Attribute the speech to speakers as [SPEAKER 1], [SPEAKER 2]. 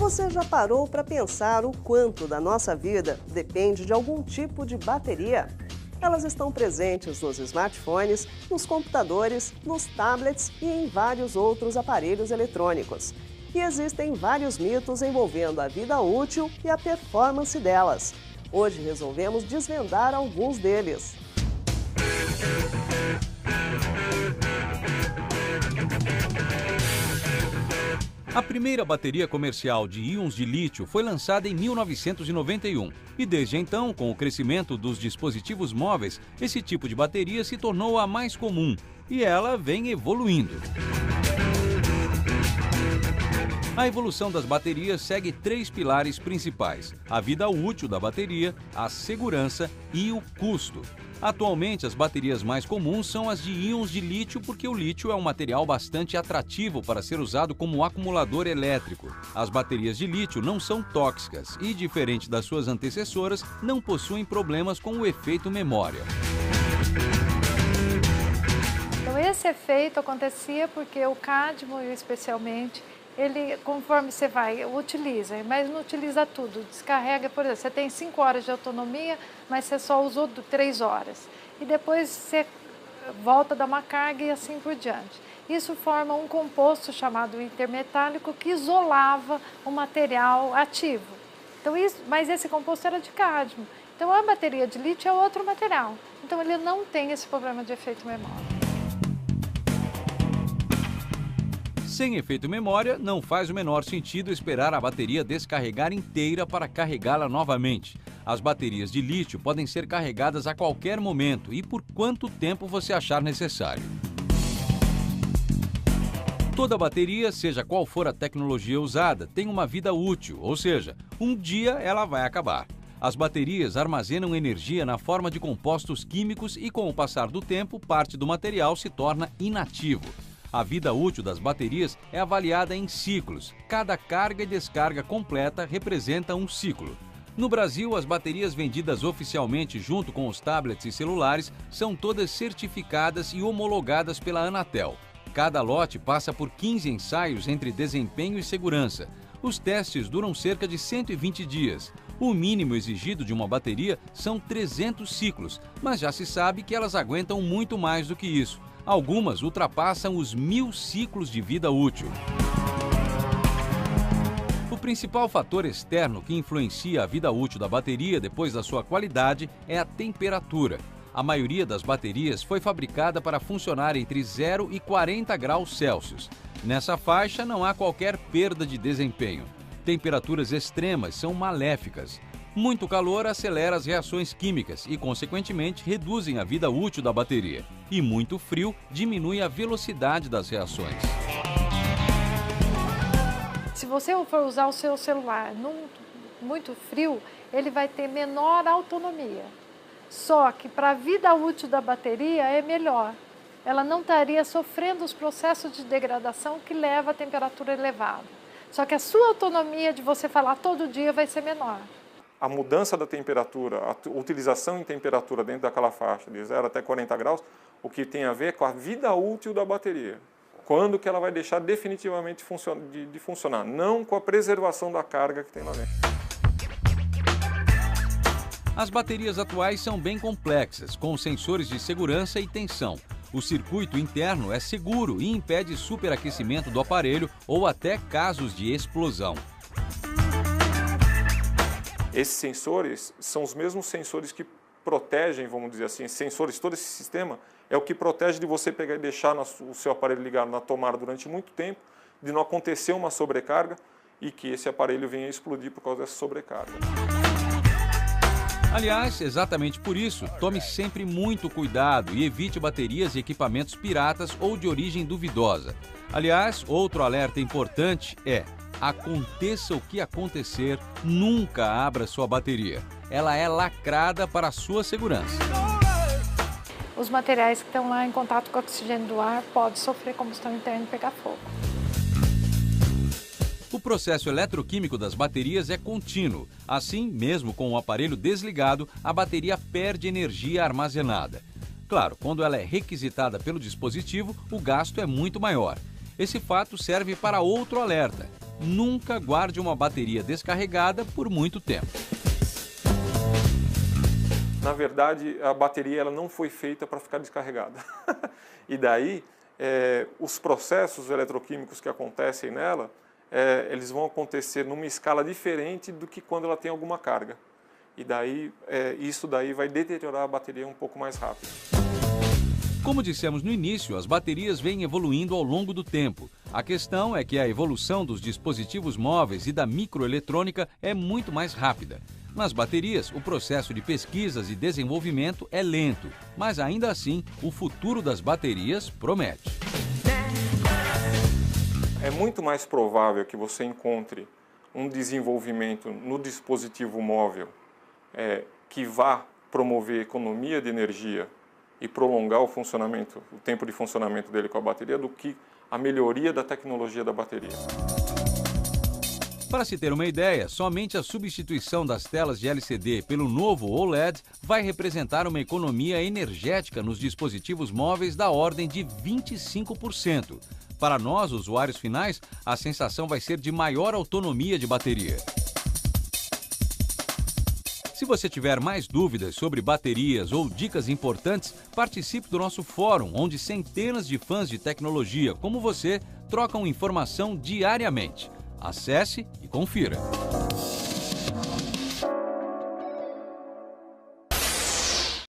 [SPEAKER 1] Você já parou para pensar o quanto da nossa vida depende de algum tipo de bateria? Elas estão presentes nos smartphones, nos computadores, nos tablets e em vários outros aparelhos eletrônicos. E existem vários mitos envolvendo a vida útil e a performance delas. Hoje resolvemos desvendar alguns deles.
[SPEAKER 2] A primeira bateria comercial de íons de lítio foi lançada em 1991 e desde então, com o crescimento dos dispositivos móveis, esse tipo de bateria se tornou a mais comum e ela vem evoluindo. A evolução das baterias segue 3 pilares principais: a vida útil da bateria, a segurança e o custo. Atualmente, as baterias mais comuns são as de íons de lítio porque o lítio é um material bastante atrativo para ser usado como acumulador elétrico. As baterias de lítio não são tóxicas e, diferente das suas antecessoras, não possuem problemas com o efeito memória.
[SPEAKER 3] Então, esse efeito acontecia porque o cádmio, especialmente, ele, conforme você vai, utiliza, mas não utiliza tudo. Descarrega, por exemplo, você tem 5 horas de autonomia, mas você só usou 3 horas. E depois você volta a dar uma carga e assim por diante. Isso forma um composto chamado intermetálico que isolava o material ativo. Então, mas esse composto era de cádmio. Então, a bateria de lítio é outro material. Então, ele não tem esse problema de efeito memória.
[SPEAKER 2] Sem efeito memória, não faz o menor sentido esperar a bateria descarregar inteira para carregá-la novamente. As baterias de lítio podem ser carregadas a qualquer momento e por quanto tempo você achar necessário. Toda bateria, seja qual for a tecnologia usada, tem uma vida útil, ou seja, um dia ela vai acabar. As baterias armazenam energia na forma de compostos químicos e, com o passar do tempo, parte do material se torna inativo. A vida útil das baterias é avaliada em ciclos. Cada carga e descarga completa representa um ciclo. No Brasil, as baterias vendidas oficialmente junto com os tablets e celulares são todas certificadas e homologadas pela Anatel. Cada lote passa por 15 ensaios entre desempenho e segurança. Os testes duram cerca de 120 dias. O mínimo exigido de uma bateria são 300 ciclos, mas já se sabe que elas aguentam muito mais do que isso. Algumas ultrapassam os 1000 ciclos de vida útil. O principal fator externo que influencia a vida útil da bateria depois da sua qualidade é a temperatura. A maioria das baterias foi fabricada para funcionar entre 0 e 40 graus Celsius. Nessa faixa não há qualquer perda de desempenho. Temperaturas extremas são maléficas. Muito calor acelera as reações químicas e, consequentemente, reduzem a vida útil da bateria. E muito frio diminui a velocidade das reações.
[SPEAKER 3] Se você for usar o seu celular muito frio, ele vai ter menor autonomia. Só que para a vida útil da bateria é melhor. Ela não estaria sofrendo os processos de degradação que leva a temperatura elevada. Só que a sua autonomia de você falar todo dia vai ser menor.
[SPEAKER 4] A mudança da temperatura, a utilização em temperatura dentro daquela faixa de 0 até 40 graus, o que tem a ver com a vida útil da bateria. Quando que ela vai deixar definitivamente de funcionar, não com a preservação da carga que tem lá dentro.
[SPEAKER 2] As baterias atuais são bem complexas, com sensores de segurança e tensão. O circuito interno é seguro e impede superaquecimento do aparelho ou até casos de explosão.
[SPEAKER 4] Esses sensores são os mesmos sensores que protegem, vamos dizer assim, sensores, todo esse sistema é o que protege de você pegar e deixar o seu aparelho ligado na tomada durante muito tempo, de não acontecer uma sobrecarga e que esse aparelho venha a explodir por causa dessa sobrecarga.
[SPEAKER 2] Aliás, exatamente por isso, tome sempre muito cuidado e evite baterias e equipamentos piratas ou de origem duvidosa. Aliás, outro alerta importante é: aconteça o que acontecer, nunca abra sua bateria. Ela é lacrada para a sua segurança.
[SPEAKER 3] Os materiais que estão lá em contato com o oxigênio do ar podem sofrer combustão interna e pegar fogo.
[SPEAKER 2] O processo eletroquímico das baterias é contínuo. Assim, mesmo com o aparelho desligado, a bateria perde energia armazenada. Claro, quando ela é requisitada pelo dispositivo, o gasto é muito maior. Esse fato serve para outro alerta. Nunca guarde uma bateria descarregada por muito tempo.
[SPEAKER 4] Na verdade, a bateria ela não foi feita para ficar descarregada. E daí, os processos eletroquímicos que acontecem nela, eles vão acontecer numa escala diferente do que quando ela tem alguma carga. E daí, isso daí vai deteriorar a bateria um pouco mais rápido.
[SPEAKER 2] Como dissemos no início, as baterias vêm evoluindo ao longo do tempo. A questão é que a evolução dos dispositivos móveis e da microeletrônica é muito mais rápida. Nas baterias, o processo de pesquisas e desenvolvimento é lento, mas ainda assim, o futuro das baterias promete.
[SPEAKER 4] É muito mais provável que você encontre um desenvolvimento no dispositivo móvel que vá promover economia de energia e prolongar o tempo de funcionamento dele com a bateria, do que a melhoria da tecnologia da bateria.
[SPEAKER 2] Para se ter uma ideia, somente a substituição das telas de LCD pelo novo OLED vai representar uma economia energética nos dispositivos móveis da ordem de 25%. Para nós, usuários finais, a sensação vai ser de maior autonomia de bateria. Se você tiver mais dúvidas sobre baterias ou dicas importantes, participe do nosso fórum, onde centenas de fãs de tecnologia como você trocam informação diariamente. Acesse e confira.